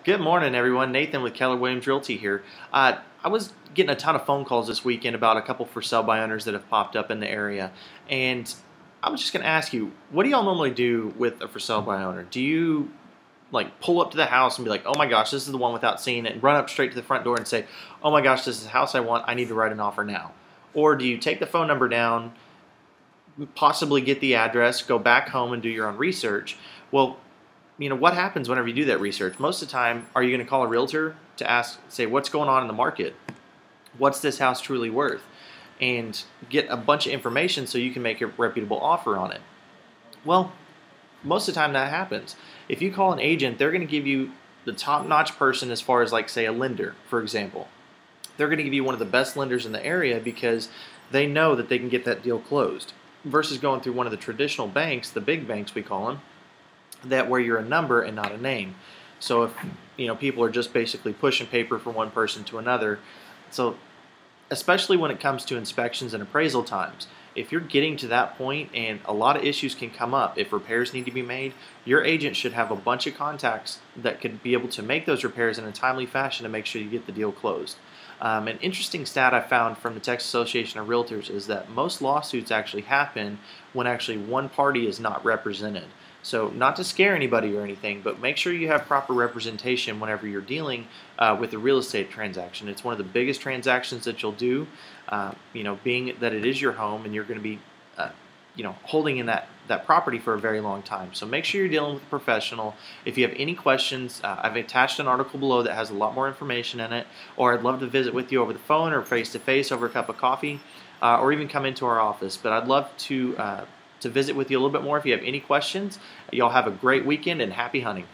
Good morning, everyone. Nathan with Keller Williams Realty here. I was getting a ton of phone calls this weekend about a couple for sale by owners that have popped up in the area. And I was just going to ask you, what do y'all normally do with a for sale by owner? Do you like pull up to the house and be like, oh my gosh, this is the one without seeing it, and run up straight to the front door and say, oh my gosh, this is the house I want, I need to write an offer now? Or do you take the phone number down, possibly get the address, go back home and do your own research? Well, what happens whenever you do that research? Most of the time, are you going to call a realtor to ask, say, what's going on in the market? What's this house truly worth? And get a bunch of information so you can make a reputable offer on it. Well, most of the time that happens. If you call an agent, they're going to give you the top-notch person as far as, like, say, a lender, for example. They're going to give you one of the best lenders in the area because they know that they can get that deal closed versus going through one of the traditional banks, the big banks we call them, that where you're a number and not a name. So if people are just basically pushing paper from one person to another, so especially when it comes to inspections and appraisal times, if you're getting to that point and a lot of issues can come up, if repairs need to be made, your agent should have a bunch of contacts that could be able to make those repairs in a timely fashion to make sure you get the deal closed. An interesting stat I found from the Texas Association of Realtors is that most lawsuits actually happen when actually one party is not represented. So not to scare anybody or anything, but make sure you have proper representation whenever you're dealing with a real estate transaction. It's one of the biggest transactions that you'll do, being that it is your home and you're going to be holding in that property for a very long time. So make sure you're dealing with a professional. If you have any questions, I've attached an article below that has a lot more information in it, or I'd love to visit with you over the phone or face-to-face over a cup of coffee, or even come into our office. But I'd love to visit with you a little bit more if you have any questions. Y'all have a great weekend and happy hunting.